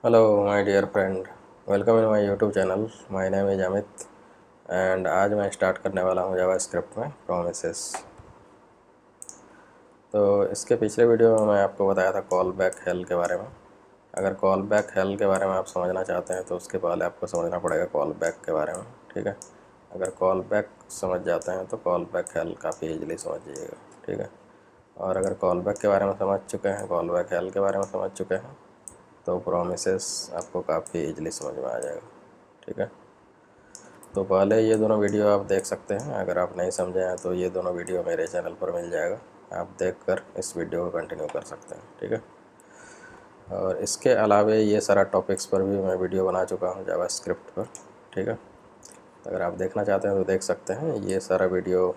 Hello my dear friend, welcome in my YouTube channel. My name is Amit and आज मैं start करने वाला हूँ जावास्क्रिप्ट में प्रोमिसेस। तो इसके पिछले वीडियो में मैं आपको बताया था कॉल बैक हेल के बारे में। अगर कॉल बैक हेल के बारे में आप समझना चाहते हैं तो उसके पहले आपको समझना पड़ेगा कॉल बैक के बारे में, ठीक है। अगर कॉल बैक समझ जाते हैं तो कॉल बैक हेल काफ़ी ईजिली समझ जाइएगा, ठीक है। और अगर कॉल बैक के बारे में समझ चुके हैं, कॉल बैक हेल के बारे में समझ चुके हैं तो प्रोमिसेस आपको काफ़ी ईजिली समझ में आ जाएगा, ठीक है। तो पहले ये दोनों वीडियो आप देख सकते हैं। अगर आप नहीं समझे हैं तो ये दोनों वीडियो मेरे चैनल पर मिल जाएगा, आप देखकर इस वीडियो को कंटिन्यू कर सकते हैं, ठीक है। और इसके अलावा ये सारा टॉपिक्स पर भी मैं वीडियो बना चुका हूँ जावास्क्रिप्ट पर, ठीक है। तो अगर आप देखना चाहते हैं तो देख सकते हैं। ये सारा वीडियो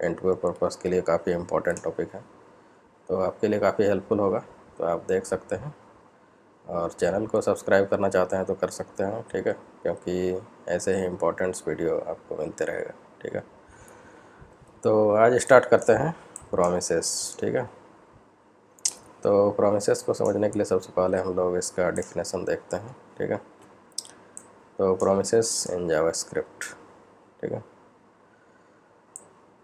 इंटरव्यू पर्पज़ के लिए काफ़ी इम्पोर्टेंट टॉपिक है, तो आपके लिए काफ़ी हेल्पफुल होगा, तो आप देख सकते हैं। और चैनल को सब्सक्राइब करना चाहते हैं तो कर सकते हैं, ठीक है, क्योंकि ऐसे ही इम्पोर्टेंट्स वीडियो आपको मिलते रहेगा, ठीक है। तो आज स्टार्ट करते हैं प्रोमिसेस, ठीक है। तो प्रोमिसेस को समझने के लिए सबसे पहले हम लोग इसका डिफिनेशन देखते हैं, ठीक है। तो प्रोमिसेस इन जावास्क्रिप्ट, ठीक है।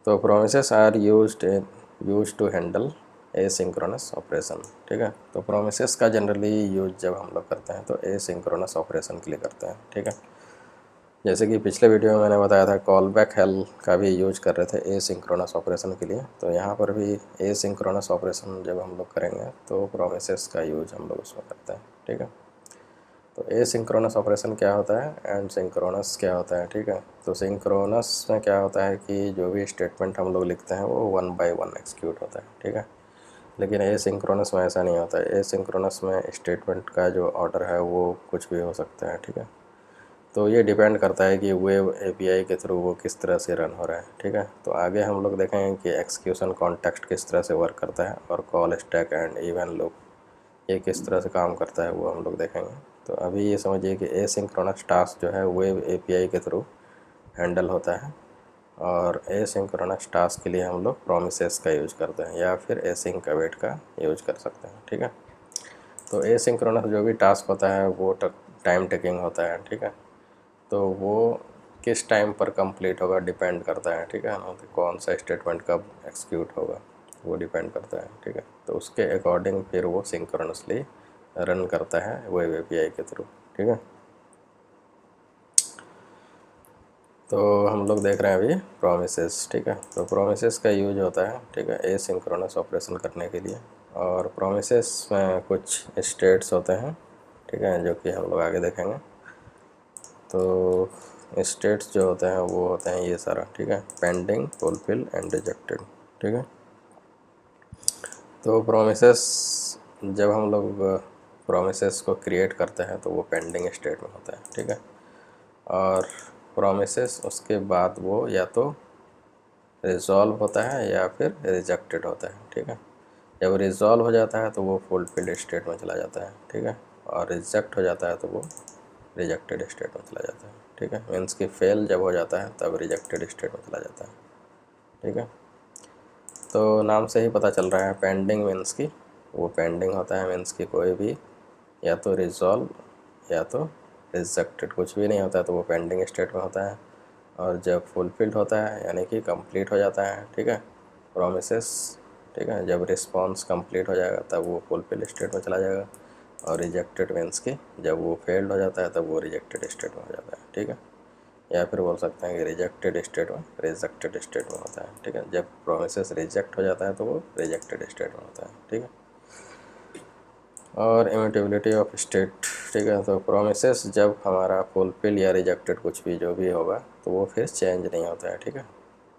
तो promises are used to handle asynchronous operation, ठीक है। तो प्रोमिसेस का जनरली यूज जब हम लोग करते हैं तो एसिंक्रोनस ऑपरेशन के लिए करते हैं, ठीक है। जैसे कि पिछले वीडियो में मैंने बताया था कॉल बैक हेल का भी यूज कर रहे थे एसिंक्रोनस ऑपरेशन के लिए, तो यहाँ पर भी एसिंक्रोनस ऑपरेशन जब हम लोग करेंगे तो प्रोमिसेस का यूज हम लोग उसमें करते हैं, ठीक है। तो एसिंक्रोनस ऑपरेशन क्या होता है एंड सिंक्रोनस क्या होता है, ठीक है। तो सिंक्रोनस में क्या होता है कि जो भी स्टेटमेंट हम लोग लिखते हैं वो 1 बाय 1 एक्सिक्यूट होता है, ठीक है। लेकिन एसिंक्रोनस में ऐसा नहीं होता है। एसिंक्रोनस में स्टेटमेंट का जो ऑर्डर है वो कुछ भी हो सकता है, ठीक है। तो ये डिपेंड करता है कि वेब एपीआई के थ्रू वो किस तरह से रन हो रहा है, ठीक है। तो आगे हम लोग देखेंगे कि एक्सिक्यूशन कॉन्टेक्स्ट किस तरह से वर्क करता है और call stack and even loop ये किस तरह से काम करता है वो हम लोग देखेंगे। तो अभी ये समझिए कि एसिंक्रोनस टास्क जो है वेब एपीआई के थ्रू हैंडल होता है और एसिंक्रोनस टास्क के लिए हम लोग प्रोमिसेस का यूज़ करते हैं या फिर एसिंक अवेट का यूज कर सकते हैं, ठीक है। तो एसिंक्रोनस जो भी टास्क होता है वो टाइम टेकिंग होता है, ठीक है। तो वो किस टाइम पर कंप्लीट होगा डिपेंड करता है, ठीक है ना। तो कौन सा स्टेटमेंट कब एक्सिक्यूट होगा वो डिपेंड करता है, ठीक है। तो उसके अकॉर्डिंग फिर वो सिंक्रोनसली रन करता है वेब एपीआई के थ्रू, ठीक है। तो हम लोग देख रहे हैं अभी प्रोमिसेस, ठीक है। तो प्रोमिसेस का यूज होता है, ठीक है, एसिंक्रोनस ऑपरेशन करने के लिए। और प्रोमिसेस में कुछ स्टेट्स होते हैं, ठीक है, जो कि हम लोग आगे देखेंगे। तो स्टेट्स जो होते हैं वो होते हैं ये सारा, ठीक है, पेंडिंग, फुलफिल एंड रिजेक्टेड, ठीक है। तो प्रोमिसेस जब हम लोग प्रोमिसेस को क्रिएट करते हैं तो वो पेंडिंग स्टेट में होता है, ठीक है। और प्रोमिसेस उसके बाद वो या तो रिजॉल्व होता है या फिर रिजेक्टेड होता है, ठीक है। जब रिजॉल्व हो जाता है तो वो फुलफिल्ड स्टेट में चला जाता है, ठीक है। और रिजेक्ट हो जाता है तो वो रिजेक्टेड स्टेट में चला जाता है, ठीक है। मीन्स कि फेल जब हो जाता है तब रिजेक्टेड स्टेट में चला जाता है, ठीक है। तो नाम से ही पता चल रहा है पेंडिंग मीन्स कि वो पेंडिंग होता है, मीन्स कि कोई भी या तो रिजॉल्व या तो रिजेक्टेड, कुछ भी नहीं होता है तो वो पेंडिंग स्टेट में होता है। और जब फुलफिल्ड होता है यानी कि कंप्लीट हो जाता है, ठीक है, प्रोमिसेस, ठीक है, जब रिस्पॉन्स कंप्लीट हो जाएगा तब वो फुलफिल स्टेट में चला जाएगा। और रिजेक्टेड मीन्स कि जब वो फेल्ड हो जाता है तब वो रिजेक्टेड स्टेट में हो जाता है, ठीक है। या फिर बोल सकते हैं कि रिजेक्टेड स्टेट में रिजेक्टेड स्टेट में होता है, ठीक है। जब प्रोमिसेस रिजेक्ट हो जाता है तो वो रिजेक्टेड स्टेट में होता है, ठीक है। और इम्यूटेबिलिटी ऑफ स्टेट, ठीक है। तो प्रोमिसेस जब हमारा फुलफिल या रिजेक्टेड कुछ भी जो भी होगा तो वो फिर चेंज नहीं होता है, ठीक है।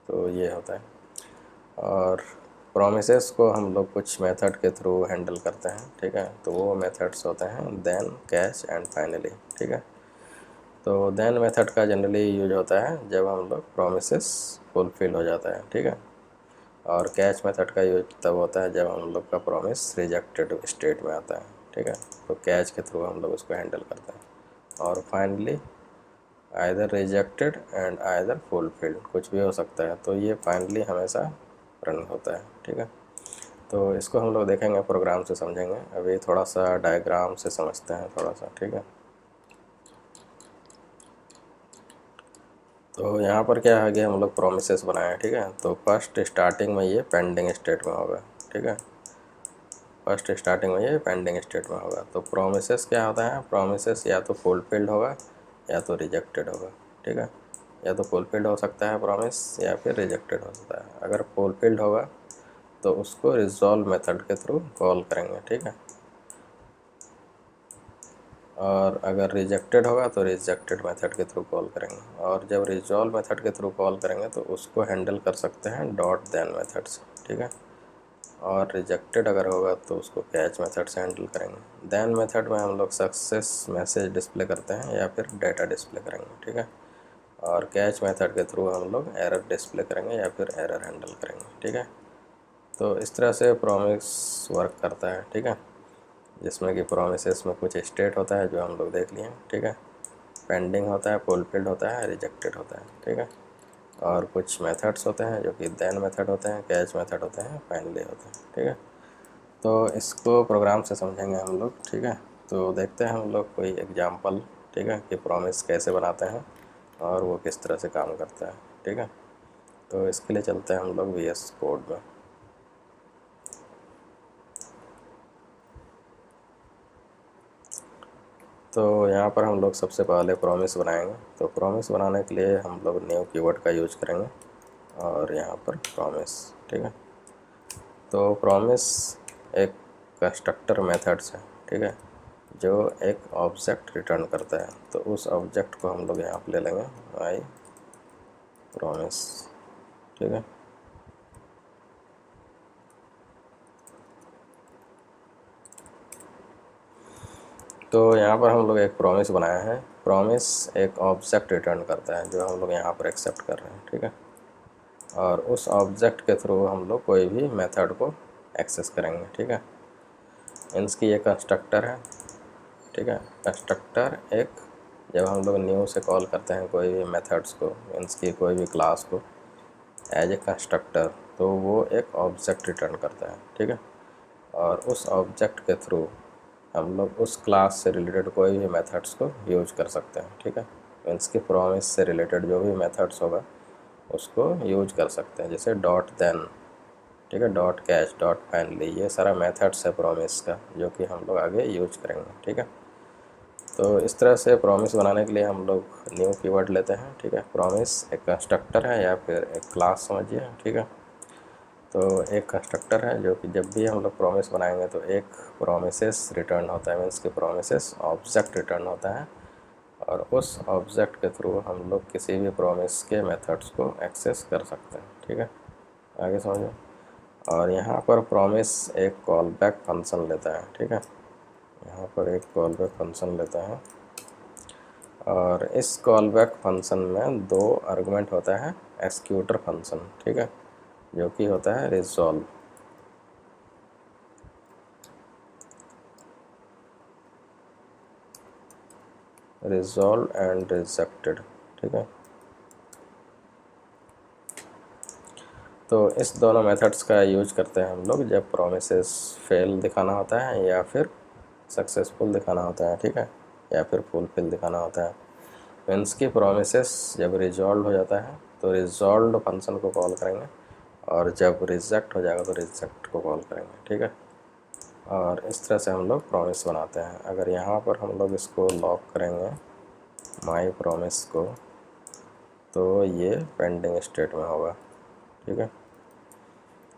तो ये होता है। और प्रोमिसेस को हम लोग कुछ मेथड के थ्रू हैंडल करते हैं, ठीक है। तो वो मेथड्स होते हैं देन, कैच एंड फाइनली, ठीक है। तो देन मेथड का जनरली यूज होता है जब हम लोग प्रोमिसेस फुलफिल हो जाता है, ठीक है। और कैच मेथड का यूज तब होता है जब हम लोग का प्रॉमिस रिजेक्टेड स्टेट में आता है, ठीक है। तो कैच के थ्रू हम लोग उसको हैंडल करते हैं। और finally either rejected and either fulfilled कुछ भी हो सकता है, तो ये फाइनली हमेशा रन होता है, ठीक है। तो इसको हम लोग देखेंगे, प्रोग्राम से समझेंगे। अभी थोड़ा सा डायग्राम से समझते हैं थोड़ा सा, ठीक है। तो यहाँ पर क्या है कि हम लोग प्रोमिसेस बनाए हैं, ठीक है। तो फर्स्ट स्टार्टिंग में ये पेंडिंग स्टेट में होगा, ठीक है। फर्स्ट स्टार्टिंग में ये पेंडिंग स्टेट में होगा। तो प्रोमिसेस क्या होता है, प्रोमिसेस या तो फुलफिल्ड होगा या तो रिजेक्टेड होगा, ठीक है। या तो फुलफिल्ड हो सकता है प्रॉमिस या फिर रिजेक्टेड हो सकता है। अगर फुलफिल्ड होगा तो उसको रिजॉल्व मेथड के थ्रू कॉल करेंगे, ठीक है। और अगर रिजेक्टेड होगा तो रिजेक्टेड मेथड के थ्रू कॉल करेंगे। और जब रिजॉल्व मेथड के थ्रू कॉल करेंगे तो उसको हैंडल कर सकते हैं डॉट देन मेथड से, ठीक है। और रिजेक्टेड अगर होगा तो उसको कैच मेथड से हैंडल करेंगे। देन मेथड में हम लोग सक्सेस मैसेज डिस्प्ले करते हैं या फिर डेटा डिस्प्ले करेंगे, ठीक है। और कैच मेथड के थ्रू हम लोग एरर डिस्प्ले करेंगे या फिर एरर हैंडल करेंगे, ठीक है। तो इस तरह से प्रॉमिस वर्क करता है, ठीक है। जिसमें कि प्रोमिसेस में कुछ स्टेट होता है जो हम लोग देख लिए, ठीक है। पेंडिंग होता है, फुलफिल्ड होता है, रिजेक्टेड होता है, ठीक है। और कुछ मेथड्स होते हैं जो कि देन मेथड होते हैं, कैच मेथड होते हैं, फाइनली होते हैं, ठीक है। तो इसको प्रोग्राम से समझेंगे हम लोग, ठीक है। तो देखते हैं हम लोग कोई एग्जांपल, ठीक है, कि प्रॉमिस कैसे बनाते हैं और वो किस तरह से काम करता है, ठीक है। तो इसके लिए चलते हैं हम लोग VS कोड में। तो यहाँ पर हम लोग सबसे पहले प्रॉमिस बनाएंगे। तो प्रॉमिस बनाने के लिए हम लोग न्यू कीवर्ड का यूज करेंगे और यहाँ पर प्रॉमिस, ठीक है। तो प्रॉमिस एक कंस्ट्रक्टर मेथड्स है, ठीक है, जो एक ऑब्जेक्ट रिटर्न करता है। तो उस ऑब्जेक्ट को हम लोग यहाँ पर ले लेंगे माई प्रॉमिस, ठीक है। तो यहाँ पर हम लोग एक प्रॉमिस बनाया है। प्रॉमिस एक ऑब्जेक्ट रिटर्न करता है जो हम लोग यहाँ पर एक्सेप्ट कर रहे हैं, ठीक है। और उस ऑब्जेक्ट के थ्रू हम लोग कोई भी मेथड को एक्सेस करेंगे, ठीक है। मीन्स की ये कंस्ट्रक्टर है, ठीक है। कंस्ट्रक्टर एक, जब हम लोग न्यू से कॉल करते हैं कोई भी मेथड्स को, मीन्स की कोई भी क्लास को एज ए कंस्ट्रक्टर, तो वो एक ऑब्जेक्ट रिटर्न करता है, ठीक है। और उस ऑब्जेक्ट के थ्रू हम लोग उस क्लास से रिलेटेड कोई भी मेथड्स को यूज कर सकते हैं, ठीक है। मीन्स की प्रॉमिस से रिलेटेड जो भी मेथड्स होगा उसको यूज कर सकते हैं, जैसे डॉट देन, ठीक है, डॉट कैच, डॉट फाइनली, ये सारा मेथड्स है प्रॉमिस का जो कि हम लोग आगे यूज करेंगे, ठीक है। तो इस तरह से प्रॉमिस बनाने के लिए हम लोग न्यू कीवर्ड लेते हैं, ठीक है। प्रॉमिस एक कंस्ट्रक्टर है या फिर एक क्लास समझिए, ठीक है। तो एक कंस्ट्रक्टर है जो कि जब भी हम लोग प्रॉमिस बनाएंगे तो एक प्रॉमिसेस रिटर्न होता है, मीन्स कि प्रॉमिसेस ऑब्जेक्ट रिटर्न होता है। और उस ऑब्जेक्ट के थ्रू हम लोग किसी भी प्रॉमिस के मेथड्स को एक्सेस कर सकते हैं, ठीक है। आगे समझो। और यहाँ पर प्रॉमिस एक कॉल बैक फंक्शन लेता है, ठीक है। यहाँ पर एक कॉल बैक फंक्शन लेता है और इस कॉल बैक फंक्शन में दो आर्गुमेंट होता है एक्सिक्यूटर फंक्शन, ठीक है, जो कि होता है रिजॉल्व। रिजॉल्व एंड रिजेक्टेड, ठीक है। तो इस दोनों मेथड्स का यूज करते हैं हम लोग जब प्रोमिसेस फेल दिखाना होता है या फिर सक्सेसफुल दिखाना होता है, ठीक है, या फिर फुलफिल दिखाना होता है। मीन्स की प्रोमिसेस जब रिजॉल्व हो जाता है तो रिजॉल्व फंक्शन को कॉल करेंगे और जब रिजेक्ट हो जाएगा तो रिजेक्ट को कॉल करेंगे, ठीक है। और इस तरह से हम लोग प्रॉमिस बनाते हैं। अगर यहाँ पर हम लोग इसको लॉक करेंगे माई प्रॉमिस को तो ये पेंडिंग स्टेट में होगा, ठीक है।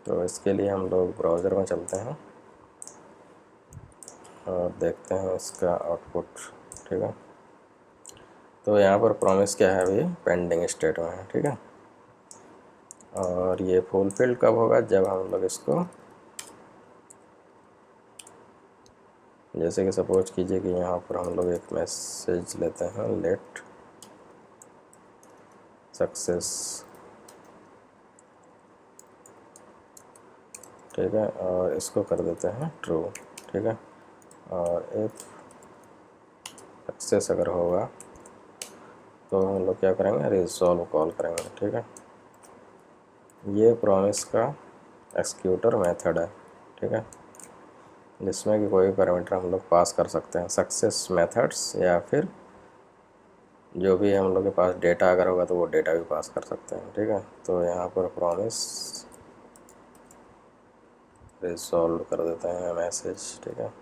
तो इसके लिए हम लोग ब्राउज़र में चलते हैं और देखते हैं इसका आउटपुट, ठीक है। तो यहाँ पर प्रॉमिस क्या है, अभी पेंडिंग स्टेट में है, ठीक है। और ये फुलफिल्ड कब होगा, जब हम लोग इसको, जैसे कि सपोज कीजिए कि यहाँ पर हम लोग एक मैसेज लेते हैं लेट सक्सेस, ठीक है, और इसको कर देते हैं ट्रू, ठीक है। और इफ सक्सेस अगर होगा तो हम लोग क्या करेंगे, रिजॉल्व कॉल करेंगे, ठीक है। ये प्रॉमिस का एक्सिक्यूटर मेथड है, ठीक है, जिसमें कि कोई पैरामीटर हम लोग पास कर सकते हैं, सक्सेस मेथड्स, या फिर जो भी हम लोग के पास डेटा अगर होगा तो वो डेटा भी पास कर सकते हैं। ठीक है, तो यहाँ पर प्रॉमिस रिजॉल्व कर देते हैं मैसेज। ठीक है,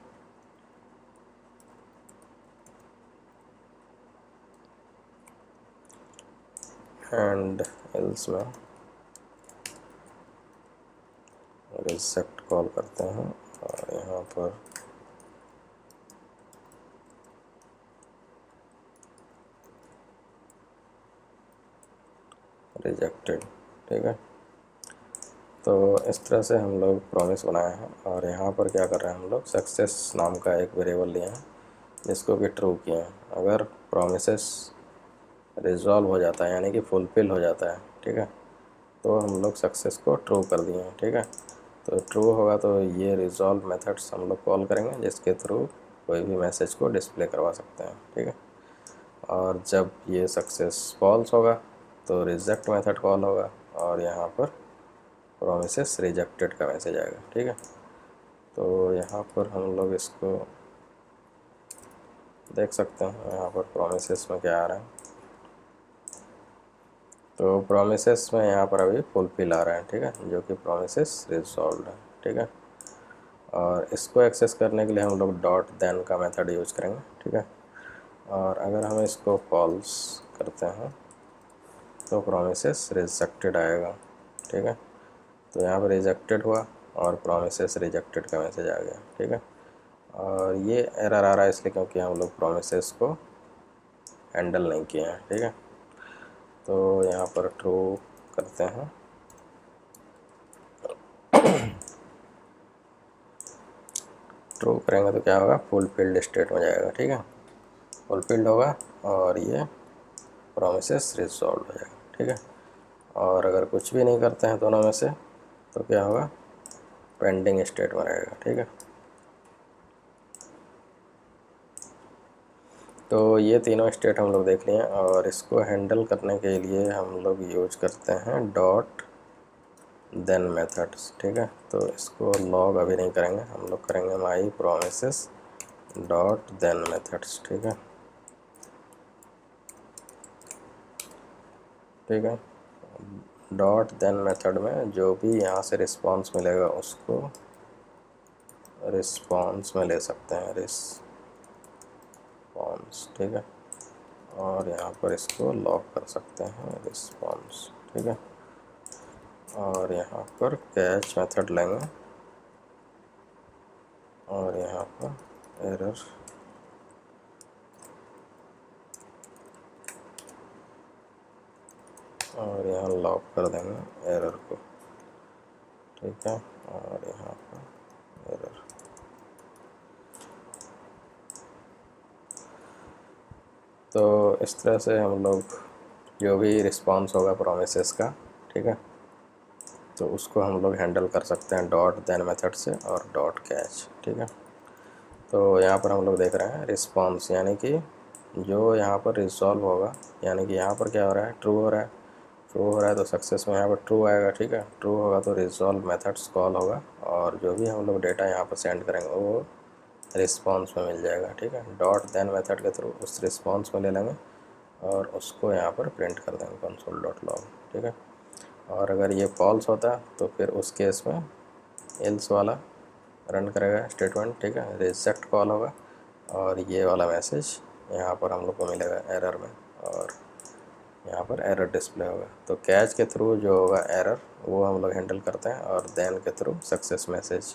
एंड एल्स में रिजेक्ट कॉल करते हैं और यहाँ पर रिजेक्टेड। ठीक है, तो इस तरह से हम लोग प्रॉमिस बनाए हैं। और यहाँ पर क्या कर रहे हैं हम लोग, सक्सेस नाम का एक वेरिएबल लिए हैं जिसको कि ट्रू किए हैं। अगर प्रोमिसेस रिजॉल्व हो जाता है यानी कि फुलफिल हो जाता है, ठीक है, तो हम लोग सक्सेस को ट्रू कर दिए हैं। ठीक है, तो ट्रू होगा तो ये रिजॉल्व मेथड्स हम लोग कॉल करेंगे जिसके थ्रू कोई भी मैसेज को डिस्प्ले करवा सकते हैं। ठीक है, और जब ये सक्सेस फॉल्स होगा तो रिजेक्ट मेथड कॉल होगा और यहाँ पर प्रोमिसेस रिजेक्टेड का मैसेज आएगा। ठीक है, तो यहाँ पर हम लोग इसको देख सकते हैं, यहाँ पर प्रोमिसेस में क्या आ रहा है, तो प्रोमिसेस में यहाँ पर अभी फुलफिल आ रहा है। ठीक है, जो कि प्रोमिसेस रिजॉल्व है। ठीक है, और इसको एक्सेस करने के लिए हम लोग डॉट देन का मेथड यूज करेंगे। ठीक है, और अगर हम इसको फॉल्स करते हैं तो प्रोमिसेस रिजेक्टेड आएगा। ठीक है, तो यहाँ पर रिजेक्टेड हुआ और प्रोमिसेस रिजेक्टेड का मैसेज आ गया। ठीक है, और ये एरर आ रहा है इसलिए क्योंकि हम लोग प्रोमिसेस को हैंडल नहीं किए हैं। ठीक है, तो यहाँ पर ट्रू करते हैं, ट्रू करेंगे तो क्या होगा, फुलफिल्ड स्टेट में जाएगा। ठीक है, फुलफिल्ड होगा और ये प्रोमिसेस रिजॉल्व हो जाएगा। ठीक है, और अगर कुछ भी नहीं करते हैं दोनों में से तो क्या होगा, पेंडिंग स्टेट में रहेगा। ठीक है, तो ये तीनों स्टेट हम लोग देख लिए और इसको हैंडल करने के लिए हम लोग यूज करते हैं डॉट देन मेथड्स। ठीक है, तो इसको लॉग अभी नहीं करेंगे, हम लोग करेंगे माई प्रोमिसेस डॉट देन मेथड्स। ठीक है, ठीक है, डॉट देन मेथड में जो भी यहाँ से रिस्पॉन्स मिलेगा उसको रिस्पॉन्स में ले सकते हैं, रिस्पॉन्स। ठीक है, और यहाँ पर इसको लॉक कर सकते हैं रिस्पॉन्स। ठीक है, और यहाँ पर कैच मेथड लेंगे और यहाँ पर एरर और यहाँ लॉक कर देंगे एरर को। ठीक है, और यहाँ पर एरर। तो इस तरह से हम लोग जो भी रिस्पॉन्स होगा प्रोमिसेस का, ठीक है, तो उसको हम लोग हैंडल कर सकते हैं डॉट देन मेथड से और डॉट कैच। ठीक है, तो यहाँ पर हम लोग देख रहे हैं रिस्पॉन्स यानी कि जो यहाँ पर रिजॉल्व होगा, यानी कि यहाँ पर क्या हो रहा है, ट्रू हो रहा है। ट्रू हो रहा है तो सक्सेस में यहाँ पर ट्रू आएगा। ठीक है, ट्रू होगा तो रिजॉल्व मेथड्स कॉल होगा और जो भी हम लोग डेटा यहाँ पर सेंड करेंगे वो रिस्पॉन्स में मिल जाएगा। ठीक है, डॉट देन मेथड के थ्रू उस रिस्पॉन्स में ले लेंगे और उसको यहाँ पर प्रिंट कर देंगे कंसोल डॉट लॉग। ठीक है, और अगर ये फॉल्स होता तो फिर उस केस में एल्स वाला रन करेगा स्टेटमेंट। ठीक है, रिजेक्ट कॉल होगा और ये वाला मैसेज यहाँ पर हम लोग को मिलेगा एरर में और यहाँ पर एरर डिस्प्ले होगा। तो कैच के थ्रू जो होगा एरर वो हम लोग हैंडल करते हैं और देन के थ्रू सक्सेस मैसेज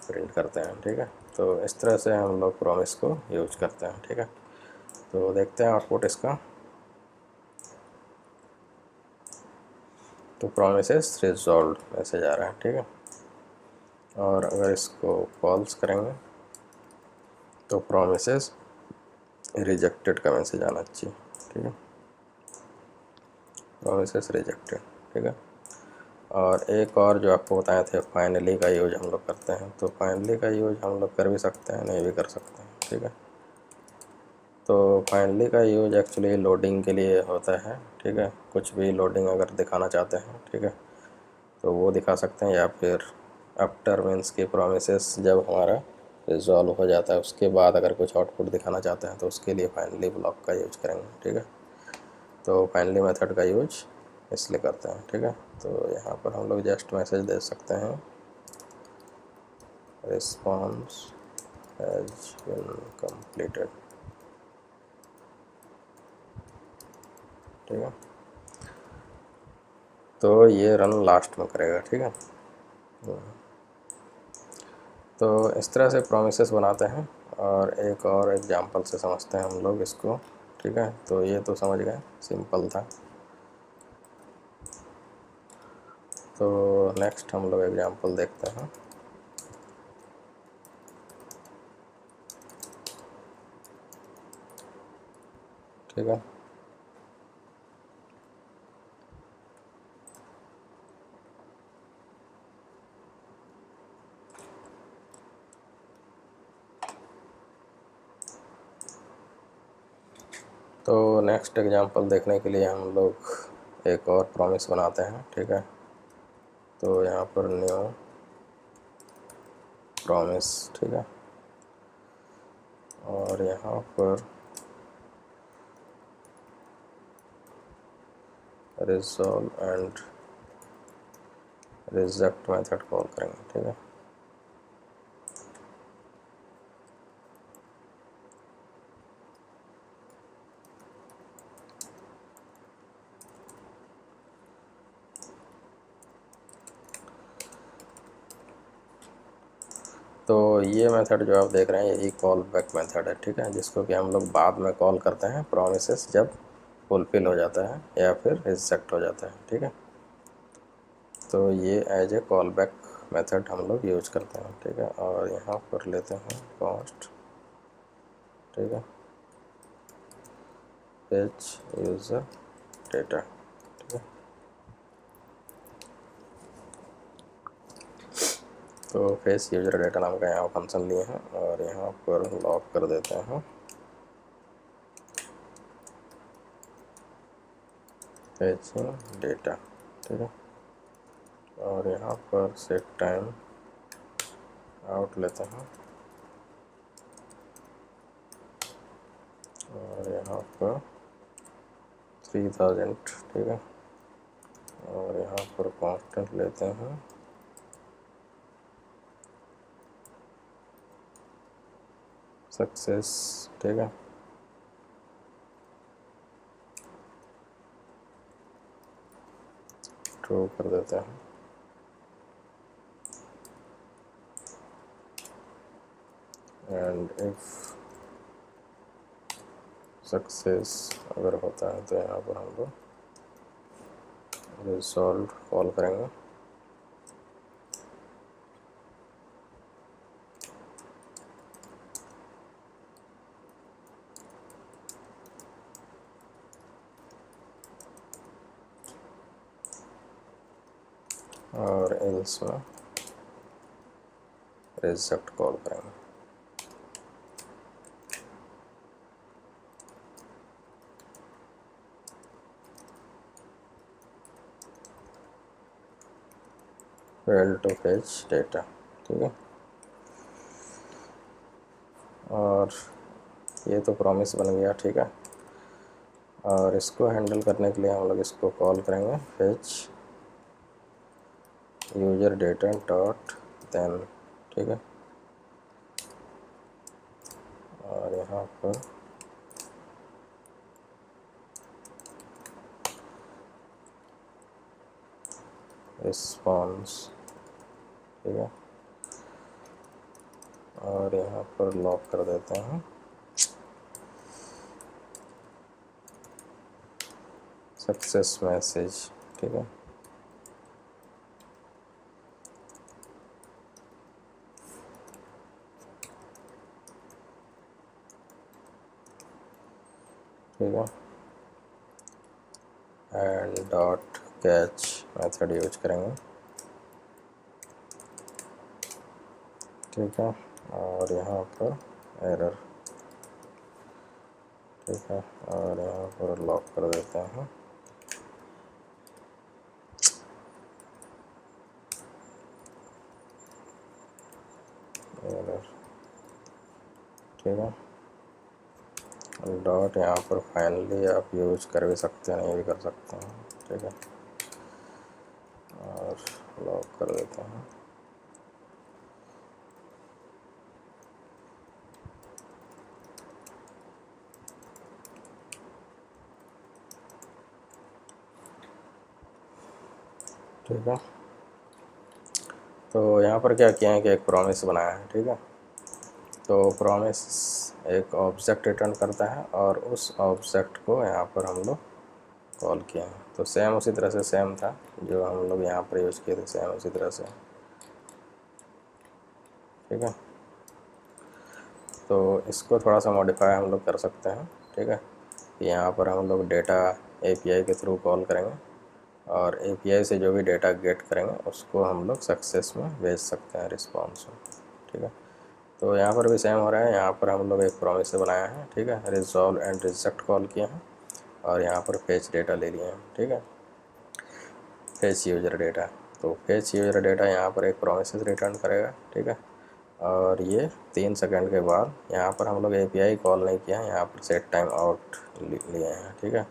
प्रिंट करते हैं। ठीक है, तो इस तरह से हम लोग प्रॉमिस को यूज करते हैं। ठीक है, तो देखते हैं आउटपुट इसका, तो प्रोमिसेस रिजॉल्व मैसेज आ रहा है। ठीक है, और अगर इसको फॉल्स करेंगे तो प्रोमिसेस रिजेक्टेड का मैसेज आना चाहिए। ठीक है, प्रोमिसेस रिजेक्टेड। ठीक है, और एक और जो आपको बताए थे फाइनली का यूज हम लोग करते हैं, तो फाइनली का यूज हम लोग कर भी सकते हैं, नहीं भी कर सकते हैं। ठीक है, तो फाइनली का यूज एक्चुअली लोडिंग के लिए होता है। ठीक है, कुछ भी लोडिंग अगर दिखाना चाहते हैं, ठीक है, तो वो दिखा सकते हैं, या फिर आफ्टर मीन्स की प्रोमिसेस जब हमारा रिजॉल्व हो जाता है उसके बाद अगर कुछ आउटपुट दिखाना चाहते हैं तो उसके लिए फाइनली ब्लॉक का यूज करेंगे, ठीक है। तो फाइनली मेथड का यूज इसलिए करते हैं, ठीक है। तो यहाँ पर हम लोग जस्ट मैसेज दे सकते हैं रिस्पॉन्स हैज बीन कंप्लीटेड, ठीक है। तो ये रन लास्ट में करेगा, ठीक है। तो इस तरह से प्रोमिसेस बनाते हैं और एक और एग्जांपल से समझते हैं हम लोग इसको, ठीक है। तो ये तो समझ गए, सिंपल था। तो नेक्स्ट हम लोग एग्जांपल देखते हैं। ठीक है, तो नेक्स्ट एग्जांपल देखने के लिए हम लोग एक और प्रॉमिस बनाते हैं, ठीक है। तो यहाँ पर न्यू प्रॉमिस, ठीक है। और यहाँ पर resolve and reject method call करेंगे, ठीक है। तो ये मेथड जो आप देख रहे हैं यही कॉल बैक मेथड है, ठीक है, जिसको कि हम लोग बाद में कॉल करते हैं प्रोमिसेस जब फुलफिल हो जाता है या फिर रिजेक्ट हो जाता है, ठीक है। तो ये as a call back method हम लोग यूज करते हैं, ठीक है। और यहाँ पर लेते हैं कॉस्ट, ठीक है, पेज यूज़र डेटा, ठीक है। तो फेस यूजर डेटा नाम का यहाँ फंक्शन लिए हैं और यहाँ पर लॉक कर देते हैं फेचिंग डेटा, ठीक है। और यहाँ पर सेट टाइम आउट लेते हैं और यहाँ पर 3000, ठीक है। और यहाँ पर कांस्टेंट लेते हैं सक्सेस, ठीक है। ट्रू कर देते हैं एंड इफ सक्सेस अगर होता है तो यहाँ पर हम लोग रिजॉल्व कॉल करेंगे और एल्स में रिजेक्ट कॉल करेंगे। फेल टू फेच डेटा, ठीक है। और ये तो प्रॉमिस बन गया, ठीक है। और इसको हैंडल करने के लिए हम लोग इसको कॉल करेंगे fetch user data dot then, ठीक है। और यहाँ पर रिस्पॉन्स, ठीक है। और यहाँ पर लॉक कर देते हैं सक्सेस मैसेज, ठीक है। ठीक है, and dot catch method use करेंगे, ठीक है। और यहाँ पर एरर, ठीक है। और यहाँ पर लॉक कर देते हैं एरर, ठीक है। डॉट यहाँ पर फाइनली आप यूज कर भी सकते हैं, नहीं भी कर सकते हैं, ठीक है। और लॉक कर देते हैं। ठीक है, तो यहाँ पर क्या किया है कि एक प्रॉमिस बनाया है, ठीक है। तो प्रॉमिस एक ऑब्जेक्ट रिटर्न करता है और उस ऑब्जेक्ट को यहाँ पर हम लोग कॉल किए हैं। तो सेम उसी तरह से सेम था जो हम लोग यहाँ पर यूज़ किए थे, सेम उसी तरह से, ठीक है। तो इसको थोड़ा सा मॉडिफाई हम लोग कर सकते हैं, ठीक है। यहाँ पर हम लोग डेटा एपीआई के थ्रू कॉल करेंगे और एपीआई से जो भी डेटा गेट करेंगे उसको हम लोग सक्सेस में भेज सकते हैं, रिस्पॉन्स में, ठीक है। तो यहाँ पर भी सेम हो रहा है। यहाँ पर हम लोग एक प्रॉमिस से बनाया है, ठीक है। रिजॉल्व एंड रिजेक्ट कॉल किए हैं और यहाँ पर फेच डेटा ले लिए हैं, ठीक है। फेच यूजर डेटा, तो फेच यूजर डेटा यहाँ पर एक प्रॉमिस रिटर्न करेगा, ठीक है। और ये 3 सेकंड के बाद, यहाँ पर हम लोग एपीआई कॉल नहीं किया है, यहाँ पर सेट टाइम आउट लिए हैं, ठीक है।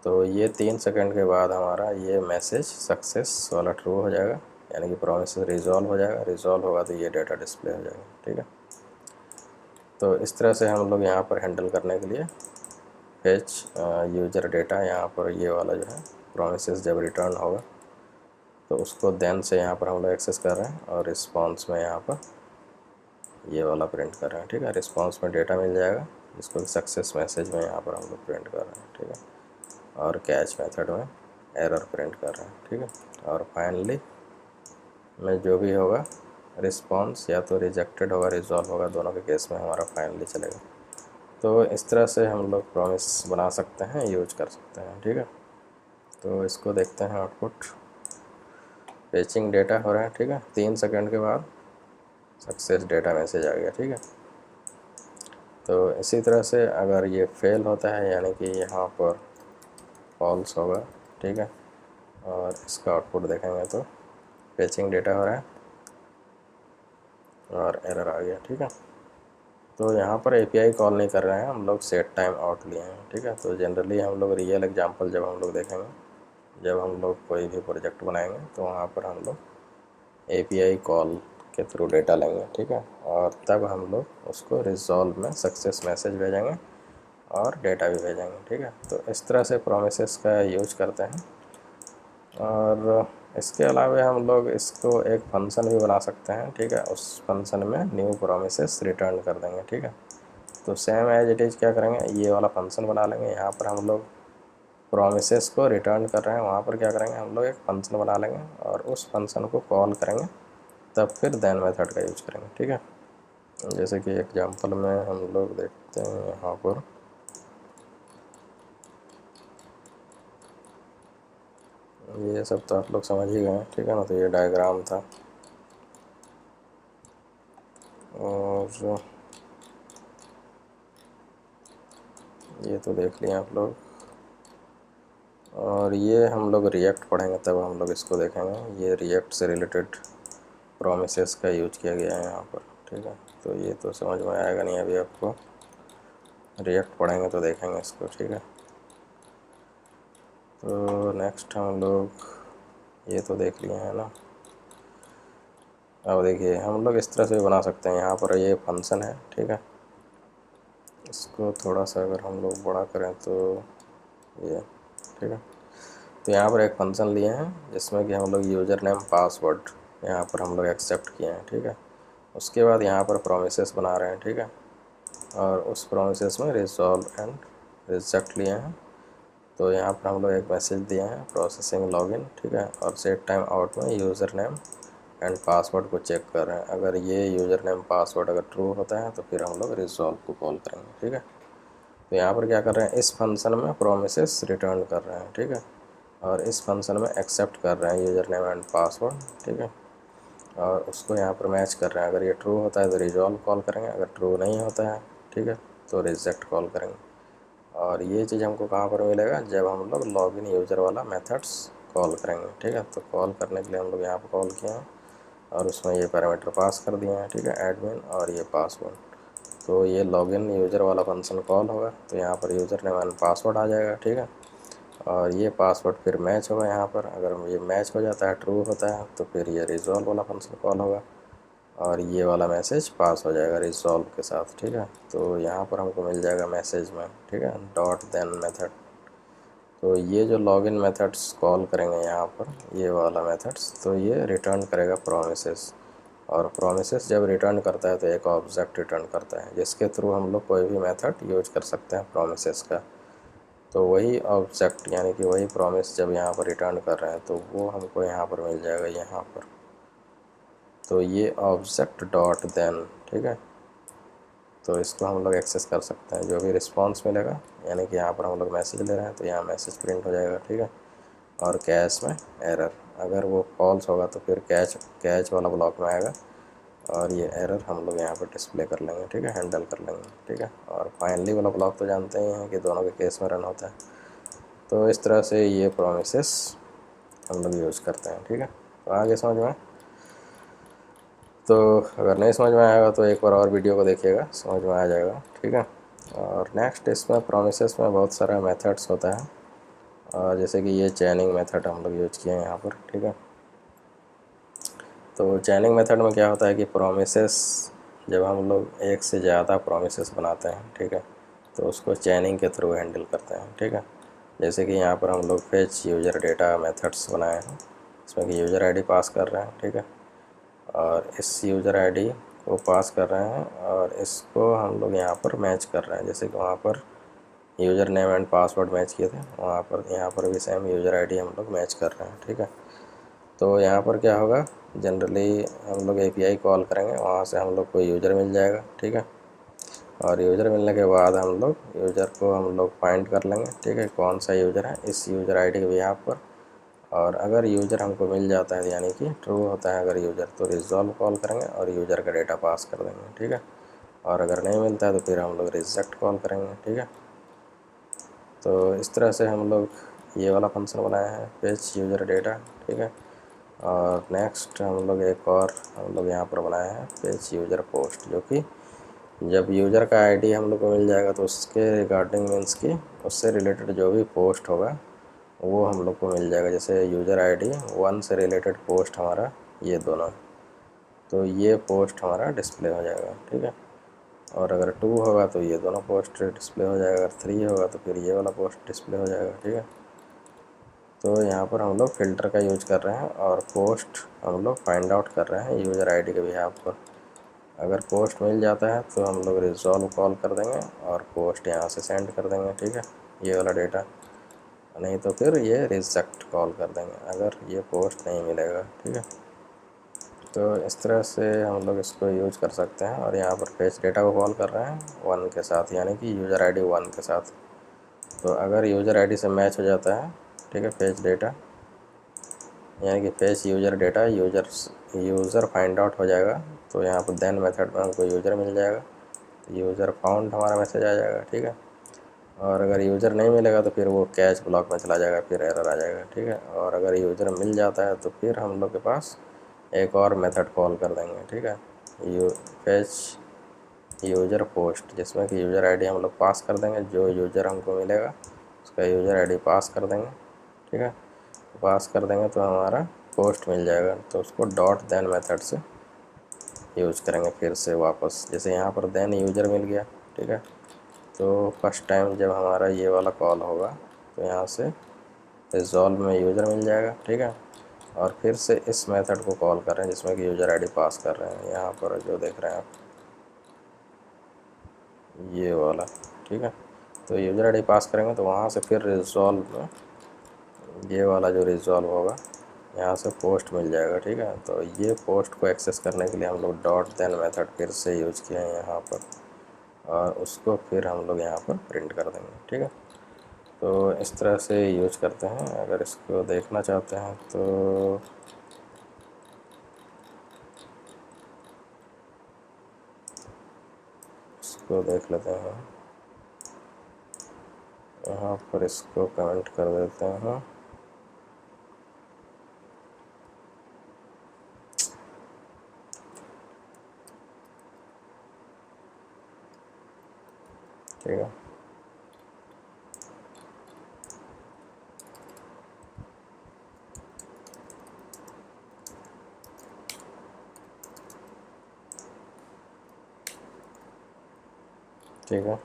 तो ये 3 सेकंड के बाद हमारा ये मैसेज सक्सेस वाला ट्रू हो जाएगा, यानी कि प्रॉमिस रिजॉल्व हो जाएगा। रिजॉल्व होगा तो ये डेटा डिस्प्ले हो जाएगा, ठीक है। तो इस तरह से हम लोग यहाँ पर हैंडल करने के लिए फेच यूजर डेटा, यहाँ पर ये वाला जो है प्रॉमिस जब रिटर्न होगा तो उसको देन से यहाँ पर हम लोग एक्सेस कर रहे हैं और रिस्पॉन्स में यहाँ पर ये वाला प्रिंट कर रहे हैं, ठीक है। रिस्पॉन्स में डेटा मिल जाएगा जिसको सक्सेस मैसेज में यहाँ पर हम लोग प्रिंट कर रहे हैं, ठीक है। और कैच मेथड में एरर प्रिंट कर रहे हैं, ठीक है। और फाइनली में जो भी होगा रिस्पॉन्स या तो रिजेक्टेड होगा, रिजॉल्व होगा, दोनों के केस में हमारा फाइनली चलेगा। तो इस तरह से हम लोग प्रॉमिस बना सकते हैं, यूज कर सकते हैं, ठीक है। तो इसको देखते हैं आउटपुट। फेचिंग डेटा हो रहा है, ठीक है। 3 सेकंड के बाद सक्सेस डेटा मैसेज आ गया, ठीक है। तो इसी तरह से अगर ये फेल होता है यानी कि यहाँ पर फॉल्स होगा, ठीक है। और इसका आउटपुट देखेंगे तो फेचिंग डेटा हो रहा है और एरर आ गया, ठीक है। तो यहाँ पर एपीआई कॉल नहीं कर रहे हैं हम लोग, सेट टाइम आउट लिए हैं, ठीक है। तो जनरली हम लोग रियल एग्जांपल जब हम लोग देखेंगे, जब हम लोग कोई भी प्रोजेक्ट बनाएंगे तो वहाँ पर हम लोग एपीआई कॉल के थ्रू डेटा लेंगे, ठीक है। और तब हम लोग उसको रिजॉल्व में सक्सेस मैसेज भेजेंगे और डेटा भी भेजेंगे, ठीक है। तो इस तरह से प्रोमिसेस का यूज करते हैं। और इसके अलावा हम लोग इसको एक फंक्शन भी बना सकते हैं, ठीक है। उस फंक्शन में न्यू प्रोमिसेस रिटर्न कर देंगे, ठीक है। तो सेम एज इट इज़ क्या करेंगे, ये वाला फंक्शन बना लेंगे। यहाँ पर हम लोग प्रोमिसेस को रिटर्न कर रहे हैं, वहाँ पर क्या करेंगे, हम लोग एक फंक्शन बना लेंगे और उस फंक्शन को कॉल करेंगे, तब फिर देन मेथड का यूज करेंगे, ठीक है। जैसे कि एग्जांपल में हम लोग देखते हैं यहाँ पर, ये सब तो आप लोग समझ ही गए, ठीक है ना। तो ये डायग्राम था और ये तो देख लिए आप लोग। और ये हम लोग रिएक्ट पढ़ेंगे तब हम लोग इसको देखेंगे। ये रिएक्ट से रिलेटेड प्रोमिसेस का यूज किया गया है यहाँ पर, ठीक है। तो ये तो समझ में आएगा नहीं अभी आपको, रिएक्ट पढ़ेंगे तो देखेंगे इसको, ठीक है। तो नेक्स्ट हम लोग ये तो देख लिए हैं ना। अब देखिए हम लोग इस तरह से भी बना सकते हैं। यहाँ पर ये फंक्शन है, ठीक है। इसको थोड़ा सा अगर हम लोग बड़ा करें तो ये, ठीक है। तो यहाँ पर एक फंक्शन लिए हैं जिसमें कि हम लोग यूज़र नेम पासवर्ड यहाँ पर हम लोग एक्सेप्ट किए हैं, ठीक है। उसके बाद यहाँ पर प्रोमिसेस बना रहे हैं, ठीक है। और उस प्रोमिसेस में रिजॉल्व एंड रिजेक्ट लिए हैं। तो यहाँ पर हम लोग एक मैसेज दिए हैं प्रोसेसिंग लॉगिन, ठीक है। और सेट टाइम आउट में यूज़र नेम एंड पासवर्ड को चेक कर रहे हैं। अगर ये यूज़र नेम पासवर्ड अगर ट्रू होता है तो फिर हम लोग रिजॉल्व को कॉल करेंगे, ठीक है। तो यहाँ पर क्या कर रहे हैं, इस फंक्शन में प्रोमिसेस रिटर्न कर रहे हैं, ठीक है। और इस फंक्शन में एक्सेप्ट कर रहे हैं यूज़र नेम एंड पासवर्ड, ठीक है। और उसको यहाँ पर मैच कर रहे हैं। अगर ये ट्रू होता है तो रिजॉल्व कॉल करेंगे, अगर ट्रू नहीं होता है, ठीक है, तो रिजेक्ट कॉल करेंगे। और ये चीज़ हमको कहाँ पर मिलेगा, जब हम लोग लॉगिन यूज़र वाला मेथड्स कॉल करेंगे, ठीक है। तो कॉल करने के लिए हम लोग यहाँ पर कॉल किए हैं और उसमें ये पैरामीटर पास कर दिए हैं, ठीक है, एडमिन और ये पासवर्ड। तो ये लॉगिन यूज़र वाला फंक्शन कॉल होगा, तो यहाँ पर यूज़र नेम एंड पासवर्ड आ जाएगा, ठीक है। और ये पासवर्ड फिर मैच होगा यहाँ पर, अगर ये मैच हो जाता है, ट्रू होता है, तो फिर ये रिजॉल्व वाला फंक्शन कॉल होगा और ये वाला मैसेज पास हो जाएगा रिजॉल्व के साथ, ठीक है। तो यहाँ पर हमको मिल जाएगा मैसेज में, ठीक है, डॉट देन मेथड। तो ये जो लॉगिन मेथड्स कॉल करेंगे यहाँ पर, ये वाला मेथड्स, तो ये रिटर्न करेगा प्रोमिसेस। और प्रोमिसेस जब रिटर्न करता है तो एक ऑब्जेक्ट रिटर्न करता है, जिसके थ्रू हम लोग कोई भी मेथड यूज कर सकते हैं प्रोमिसेस का। तो वही ऑब्जेक्ट यानी कि वही प्रॉमिस जब यहाँ पर रिटर्न कर रहे हैं तो वो हमको यहाँ पर मिल जाएगा यहाँ पर। तो ये ऑब्जेक्ट डॉट देन, ठीक है। तो इसको हम लोग एक्सेस कर सकते हैं, जो भी रिस्पांस मिलेगा, यानी कि यहाँ पर हम लोग मैसेज ले रहे हैं तो यहाँ मैसेज प्रिंट हो जाएगा, ठीक है। और कैश में एरर, अगर वो फॉल्स होगा तो फिर कैच कैच वाला ब्लॉक में आएगा और ये एरर हम लोग यहाँ पर डिस्प्ले कर लेंगे, ठीक है, हैंडल कर लेंगे, ठीक है। और फाइनली वाला ब्लॉक तो जानते ही हैं कि दोनों के केस में रन होता है। तो इस तरह से ये प्रोमिसेस हम लोग यूज़ करते हैं, ठीक है। तो आगे समझ में, तो अगर नहीं समझ में आएगा तो एक बार और वीडियो को देखिएगा, समझ में आ जाएगा, ठीक है। और नेक्स्ट इसमें प्रोमिसेस में बहुत सारा मेथड्स होता है, और जैसे कि ये चैनिंग मेथड हम लोग यूज किए हैं यहाँ पर, ठीक है। तो चैनिंग मेथड में क्या होता है कि प्रोमिसेस जब हम लोग एक से ज़्यादा प्रोमिसेस बनाते हैं, ठीक है, तो उसको चैनिंग के थ्रू हैंडल करते हैं, ठीक है। जैसे कि यहाँ पर हम लोग फेच यूज़र डेटा मेथड्स बनाए हैं, इसमें कि यूज़र आईडी पास कर रहे हैं, ठीक है, और इस यूज़र आईडी को पास कर रहे हैं और इसको हम लोग यहाँ पर मैच कर रहे हैं। जैसे कि वहाँ पर user name and password match किए थे, वहाँ पर यहाँ पर भी सेम यूज़र आईडी हम लोग मैच कर रहे हैं, ठीक है। तो यहाँ पर क्या होगा, जनरली हम लोग एपीआई कॉल करेंगे, वहाँ से हम लोग को यूज़र मिल जाएगा, ठीक है। और यूज़र मिलने के बाद हम लोग यूज़र को हम लोग फाइंड कर लेंगे, ठीक है, कौन सा यूज़र है इस यूज़र आईडी के बिहाफ पर। और अगर यूज़र हमको मिल जाता है यानी कि ट्रू होता है अगर यूज़र, तो रिजॉल्व कॉल करेंगे और यूज़र का डेटा पास कर देंगे, ठीक है। और अगर नहीं मिलता है तो फिर हम लोग रिजेक्ट कॉल करेंगे, ठीक है। तो इस तरह से हम लोग ये वाला फंक्शन बनाया है, फेच यूज़र डेटा, ठीक है। और नेक्स्ट हम लोग एक और हम लोग यहाँ पर बनाया है फेच यूज़र पोस्ट, जो कि जब यूज़र का आईडी हम लोग को मिल जाएगा तो उसके रिगार्डिंग मीन्स कि उससे रिलेटेड जो भी पोस्ट होगा वो हम लोग को मिल जाएगा। जैसे यूज़र आईडी 1 से रिलेटेड पोस्ट हमारा ये दोनों, तो ये पोस्ट हमारा डिस्प्ले हो जाएगा, ठीक है। और अगर 2 होगा तो ये दोनों पोस्ट डिस्प्ले हो जाएगा, अगर 3 होगा तो फिर ये वाला पोस्ट डिस्प्ले हो जाएगा, ठीक है। तो यहाँ पर हम लोग फ़िल्टर का यूज कर रहे हैं और पोस्ट हम लोग फाइंड आउट कर रहे हैं यूज़र आईडी के बिहाफ पर। अगर पोस्ट मिल जाता है तो हम लोग रिजॉल्व कॉल कर देंगे और पोस्ट यहाँ से सेंड कर देंगे, ठीक है, ये वाला डेटा। नहीं तो फिर ये रिजेक्ट कॉल कर देंगे अगर ये पोस्ट नहीं मिलेगा, ठीक है। तो इस तरह से हम लोग इसको यूज कर सकते हैं। और यहाँ पर फेच डेटा को कॉल कर रहे हैं 1 के साथ, यानी कि यूज़र आईडी 1 के साथ। तो अगर यूज़र आईडी से मैच हो जाता है, ठीक है, फेच डेटा यानी कि fetch user data user find out हो जाएगा, तो यहाँ पर देन मेथड में हमको यूज़र मिल जाएगा, यूज़र फाउंड हमारा मैसेज आ जाएगा, ठीक है। और अगर यूज़र नहीं मिलेगा तो फिर वो कैच ब्लॉक में चला जाएगा, फिर एरर आ जाएगा, ठीक है। और अगर यूज़र मिल जाता है तो फिर हम लोग के पास एक और मेथड कॉल कर देंगे, ठीक है, फेच यूज़र पोस्ट, जिसमें कि यूज़र आईडी हम लोग पास कर देंगे, जो यूज़र हमको मिलेगा उसका यूज़र आईडी पास कर देंगे, ठीक है। पास कर देंगे तो हमारा पोस्ट मिल जाएगा, तो उसको डॉट देन मेथड से यूज करेंगे फिर से वापस। जैसे यहाँ पर देन यूज़र मिल गया, ठीक है, तो फर्स्ट टाइम जब हमारा ये वाला कॉल होगा तो यहाँ से रिजॉल्व में यूज़र मिल जाएगा, ठीक है। और फिर से इस मेथड को कॉल कर रहे हैं जिसमें कि यूज़र आईडी पास कर रहे हैं, यहाँ पर जो देख रहे हैं आप ये वाला, ठीक है। तो यूज़र आईडी पास करेंगे तो वहाँ से फिर रिजॉल्व में ये वाला जो रिजॉल्व होगा यहाँ से पोस्ट मिल जाएगा, ठीक है। तो ये पोस्ट को एक्सेस करने के लिए हम लोग डॉट देन मेथड फिर से यूज किए हैं यहाँ पर, और उसको फिर हम लोग यहाँ पर प्रिंट कर देंगे, ठीक है। तो इस तरह से यूज करते हैं। अगर इसको देखना चाहते हैं तो इसको देख लेते हैं, यहाँ पर इसको कमेंट कर देते हैं। ठीक है। ठीक है।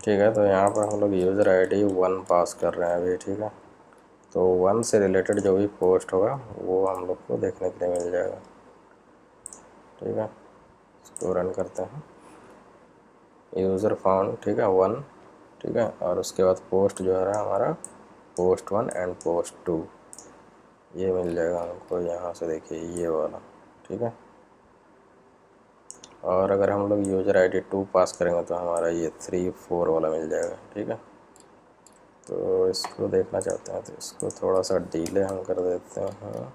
ठीक है, तो यहाँ पर हम लोग यूज़र आईडी 1 पास कर रहे हैं अभी। ठीक है, तो 1 से रिलेटेड जो भी पोस्ट होगा वो हम लोग को देखने के लिए मिल जाएगा। ठीक है, इसको रन करते हैं। यूज़र फाउंड, ठीक है, 1। ठीक है, और उसके बाद पोस्ट जो है हमारा पोस्ट 1 एंड पोस्ट 2 ये मिल जाएगा हमको यहाँ से, देखिए ये वाला। ठीक है, और अगर हम लोग यूज़र आईडी 2 पास करेंगे तो हमारा ये 3 4 वाला मिल जाएगा। ठीक है, तो इसको देखना चाहते हैं तो इसको थोड़ा सा डिले हम कर देते हैं।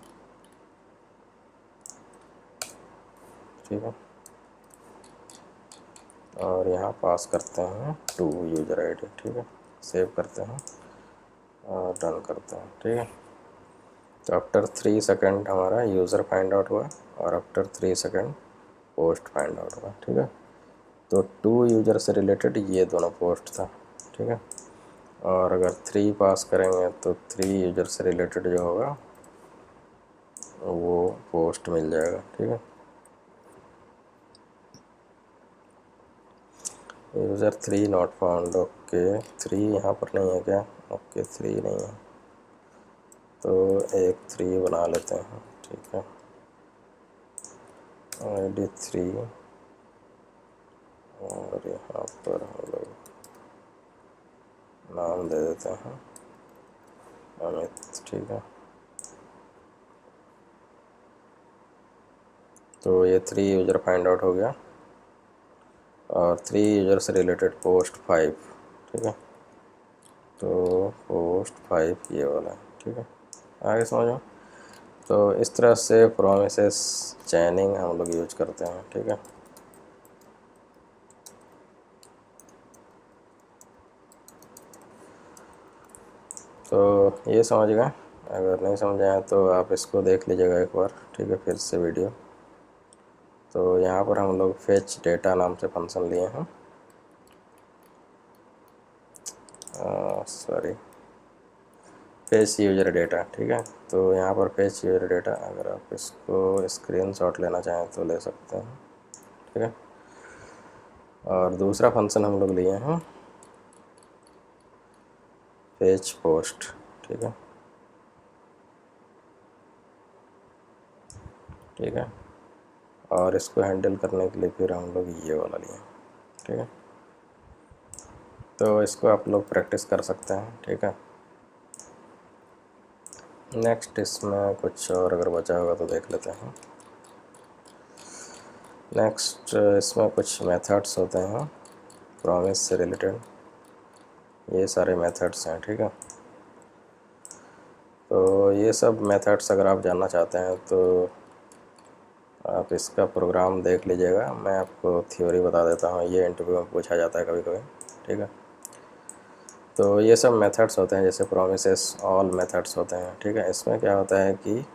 ठीक है, और यहाँ पास करते हैं 2 यूज़र आईडी। ठीक है, सेव करते हैं और रन करते हैं। ठीक है, तो आफ्टर 3 सेकेंड हमारा यूज़र फाइंड आउट हुआ और after 3 second post find out हुआ। ठीक है, तो 2 यूज़र से रिलेटेड ये दोनों पोस्ट था। ठीक है, और अगर 3 पास करेंगे तो 3 यूज़र से रिलेटेड जो होगा वो पोस्ट मिल जाएगा। ठीक है, यूज़र 3 नॉट फाउंड। ओके, 3 यहाँ पर नहीं है क्या? ओके, 3 नहीं है तो एक 3 बना लेते हैं। ठीक है, आईडी 3 और यहाँ पर हम लोग नाम दे देते हैं अमित। ठीक है, तो ये 3 यूज़र फाइंड आउट हो गया और 3 यूज़र से रिलेटेड पोस्ट 5। ठीक है, तो पोस्ट 5 ये वाला है। ठीक है, आगे समझो। तो इस तरह से प्रोमिसेस चैनिंग हम लोग यूज करते हैं। ठीक है, तो ये समझ गए। अगर नहीं समझ आए तो आप इसको देख लीजिएगा एक बार। ठीक है, फिर से वीडियो। तो यहाँ पर हम लोग फेच डेटा नाम से फंक्शन लिए हैं। Sorry, fetch user data. ठीक है, तो यहाँ पर फेच यूजर डेटा, अगर आप इसको स्क्रीनशॉट लेना चाहें तो ले सकते हैं। ठीक है, और दूसरा फंक्शन हम लोग लिए हैं फेच पोस्ट। ठीक है, ठीक है, और इसको हैंडल करने के लिए फिर हम लोग ये वाला लिए। ठीक है, तो इसको आप लोग प्रैक्टिस कर सकते हैं। ठीक है, नेक्स्ट इसमें कुछ और अगर बचा होगा तो देख लेते हैं। नेक्स्ट इसमें कुछ मेथड्स होते हैं प्रॉमिस से रिलेटेड, ये सारे मेथड्स हैं। ठीक है, तो ये सब मेथड्स अगर आप जानना चाहते हैं तो आप इसका प्रोग्राम देख लीजिएगा। मैं आपको थ्योरी बता देता हूँ, ये इंटरव्यू में पूछा जाता है कभी कभी। ठीक है, तो ये सब मेथड्स होते हैं, जैसे प्रोमिसेस ऑल मेथड्स होते हैं। ठीक है, इसमें क्या होता है कि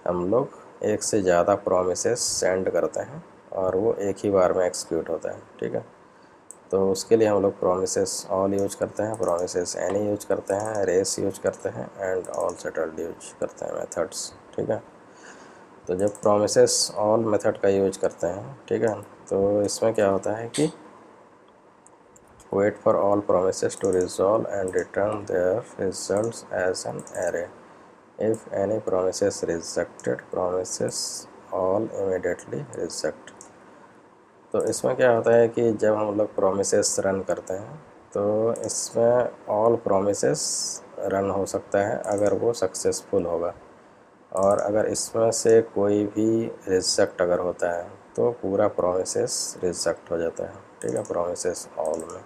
हम लोग एक से ज़्यादा प्रोमिसेस सेंड करते हैं और वो एक ही बार में एक्सिक्यूट होता है। ठीक है, तो उसके लिए हम लोग प्रोमिसेस ऑल यूज करते हैं, प्रोमिसेस एनी यूज करते हैं, रेस यूज करते हैं एंड ऑल सेटल्ड यूज करते हैं मेथड्स। ठीक है, तो जब प्रोमिसेस ऑल मेथड का यूज करते हैं, ठीक है, तो इसमें क्या होता है कि wait for all promises to resolve and return their results as an array. If any promises rejected, promises all immediately reject. तो इसमें क्या होता है कि जब हम लोग प्रोमिसेस रन करते हैं तो इसमें ऑल प्रोमिसेस रन हो सकता है अगर वो सक्सेसफुल होगा, और अगर इसमें से कोई भी रिजेक्ट अगर होता है तो पूरा प्रोमिसेस रिजेक्ट हो जाता है। ठीक है, प्रोमिसेस ऑल में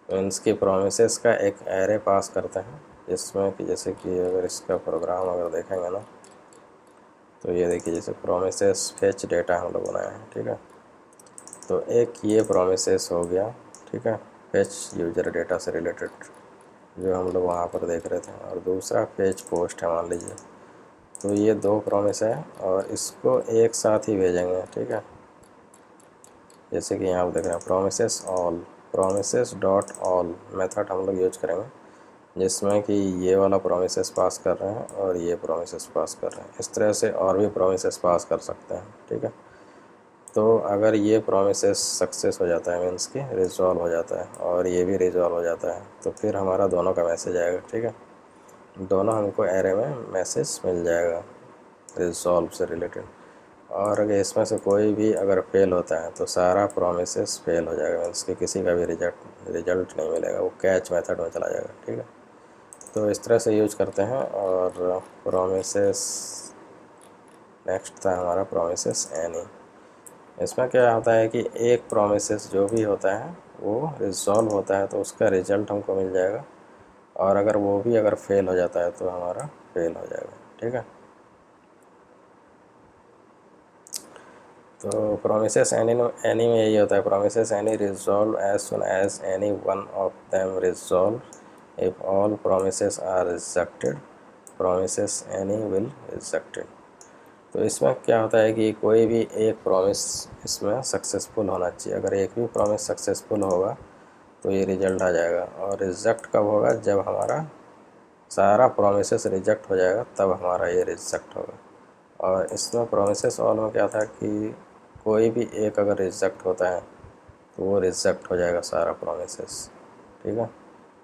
मीन्स की प्रोमिसेस का एक एरे पास करते हैं, जिसमें कि जैसे कि अगर इसका प्रोग्राम अगर देखेंगे ना तो ये देखिए, जैसे प्रोमिसेस फेच डेटा हम लोग बनाए हैं। ठीक है, तो एक ये प्रोमिसेस हो गया। ठीक है, फेच यूजर डेटा से रिलेटेड, जो हम लोग वहाँ पर देख रहे थे, और दूसरा फेच पोस्ट है मान लीजिए। तो ये दो प्रॉमिस है और इसको एक साथ ही भेजेंगे, ठीक है। जैसे कि यहाँ आप देख रहे हैं promises all, promises dot all method हम लोग यूज करेंगे, जिसमें कि ये वाला प्रोमिसेस पास कर रहे हैं और ये प्रोमिसेस पास कर रहे हैं। इस तरह से और भी प्रोमिसेस पास कर सकते हैं, ठीक है। तो अगर ये प्रोमिसेस सक्सेस हो जाता है, मीन्स कि रिजॉल्व हो जाता है, और ये भी रिजॉल्व हो जाता है, तो फिर हमारा दोनों का मैसेज आएगा, ठीक है। दोनों हमको एरे में मैसेज मिल जाएगा रिजॉल्व से रिलेटेड। और अगर इसमें से कोई भी अगर फेल होता है तो सारा प्रोमिसेस फेल हो जाएगा, मीन्स कि किसी का भी रिजल्ट नहीं मिलेगा, वो कैच मेथड में चला जाएगा, ठीक है। तो इस तरह से यूज करते हैं। और प्रोमिसेस नेक्स्ट था हमारा प्रोमिसेस एनी। इसमें क्या होता है कि एक प्रोमिसेस जो भी होता है वो रिजॉल्व होता है तो उसका रिजल्ट हमको मिल जाएगा, और अगर वो भी अगर फेल हो जाता है तो हमारा फेल हो जाएगा, ठीक है। तो प्रोमिसेस एनी में यही होता है, promises any resolve as soon as any one of them resolve, if all promises are rejected promises any will rejected. तो इसमें क्या होता है कि कोई भी एक प्रॉमिस इसमें सक्सेसफुल होना चाहिए। अगर एक भी प्रॉमिस सक्सेसफुल होगा तो ये रिजल्ट आ जाएगा। और रिजेक्ट कब होगा? जब हमारा सारा प्रोमिसेस रिजेक्ट हो जाएगा, तब हमारा ये रिजेक्ट होगा। और इसमें प्रोमिसेस ऑल में क्या था कि कोई भी एक अगर रिजेक्ट होता है तो वो रिजेक्ट हो जाएगा सारा प्रोमिसेस, ठीक है।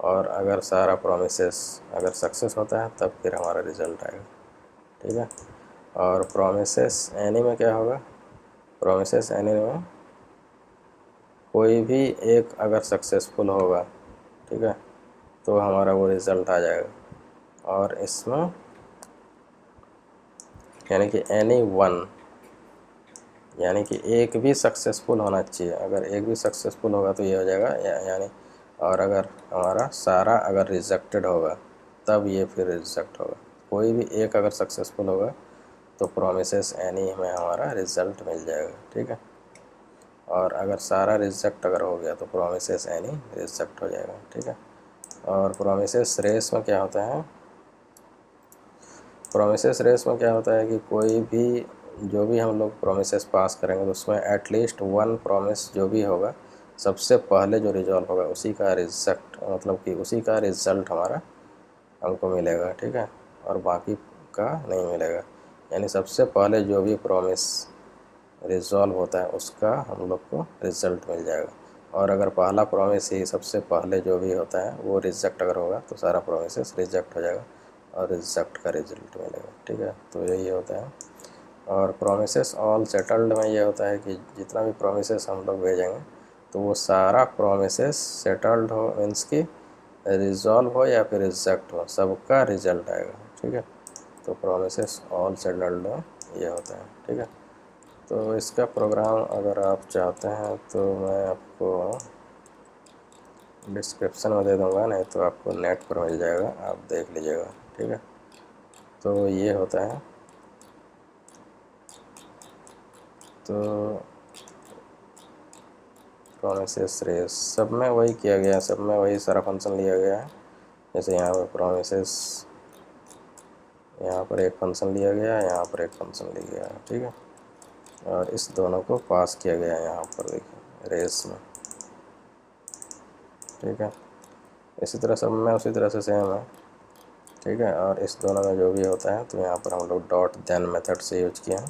और अगर सारा प्रोमिसेस अगर सक्सेस होता है तब फिर हमारा रिजल्ट आएगा, ठीक है। और प्रोमिसेस एनी में क्या होगा? प्रोमिसेस एनी में कोई भी एक अगर सक्सेसफुल होगा, ठीक है, तो हमारा वो रिज़ल्ट आ जाएगा। और इसमें यानी कि एनी वन, यानी कि एक भी सक्सेसफुल होना चाहिए। अगर एक भी सक्सेसफुल होगा तो ये हो जाएगा यानी, और अगर हमारा सारा अगर रिजेक्टेड होगा तब ये फिर रिजेक्ट होगा। कोई भी एक अगर सक्सेसफुल होगा तो प्रोमिसेस एनी में हमारा रिज़ल्ट मिल जाएगा, ठीक है। और अगर सारा रिजेक्ट अगर हो गया तो प्रोमिसेस एनी रिजेक्ट हो जाएगा, ठीक है। और प्रोमिसेस रेस में क्या होता है? प्रोमिसेस रेस में क्या होता है कि कोई भी जो भी हम लोग प्रोमिसेस पास करेंगे तो उसमें एटलीस्ट वन प्रोमिस जो भी होगा, सबसे पहले जो रिजॉल्व होगा उसी का रिजेक्ट, मतलब कि उसी का रिज़ल्ट हमारा हमको मिलेगा, ठीक है। और बाकी का नहीं मिलेगा। यानी सबसे पहले जो भी प्रॉमिस रिजॉल्व होता है उसका हम लोग को रिज़ल्ट मिल जाएगा। और अगर पहला प्रॉमिस ही सबसे पहले जो भी होता है वो रिजेक्ट अगर होगा तो सारा प्रोमिसेस रिजेक्ट हो जाएगा और रिजेक्ट का रिजल्ट मिलेगा, ठीक है। तो यही होता है। और प्रोमिसेस ऑल सेटल्ड में ये होता है कि जितना भी प्रोमिसेस हम लोग भेजेंगे तो वो सारा प्रोमिसेस सेटल्ड हो, मीन्स कि रिजॉल्व हो या फिर रिजेक्ट हो, सबका रिजल्ट आएगा, ठीक है। तो प्रोमिसेस ऑल सेटल्ड में ये होता है, ठीक है। तो इसका प्रोग्राम अगर आप चाहते हैं तो मैं आपको डिस्क्रिप्शन में दे दूँगा, नहीं तो आपको नेट पर मिल जाएगा, आप देख लीजिएगा, ठीक है। तो ये होता है। तो प्रोमिसेस रेस सब में वही किया गया है, सब में वही सारा फंक्शन लिया गया है। जैसे यहाँ पर प्रोमिसेस, यहाँ पर एक फंक्शन लिया गया है, यहाँ पर एक फंक्शन लिया गया है, ठीक है। और इस दोनों को पास किया गया है यहाँ पर, देखिए रेस में, ठीक है। इसी तरह सब में उसी तरह से सेम है, ठीक है। और इस दोनों में जो भी होता है तो यहाँ पर हम लोग डॉट देन मेथड से यूज किए हैं,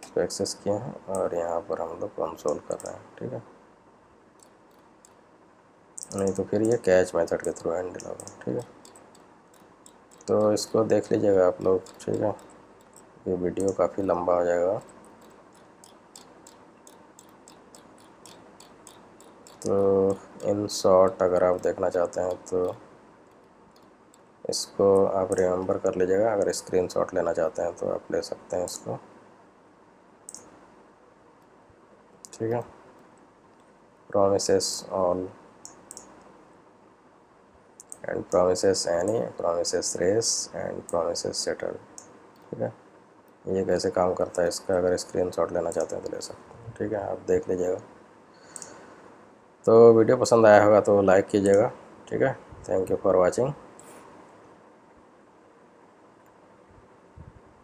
इसको एक्सेस किए हैं, और यहाँ पर हम लोग कंसोल कर रहे हैं, ठीक है। नहीं तो फिर ये कैच मेथड के थ्रू हैंडल होगा, ठीक है। तो इसको देख लीजिएगा आप लोग, ठीक है। ये वीडियो काफ़ी लंबा हो जाएगा। तो इन शॉर्ट अगर आप देखना चाहते हैं तो इसको आप रिमेंबर कर लीजिएगा। अगर स्क्रीनशॉट लेना चाहते हैं तो आप ले सकते हैं इसको, ठीक है। Promises all and promises any, promises race and promises settle, ठीक है। ये कैसे काम करता है इसका अगर स्क्रीनशॉट लेना चाहते हैं तो ले सकते हैं, ठीक है। आप देख लीजिएगा। तो वीडियो पसंद आया होगा तो लाइक कीजिएगा, ठीक है। Thank you for watching.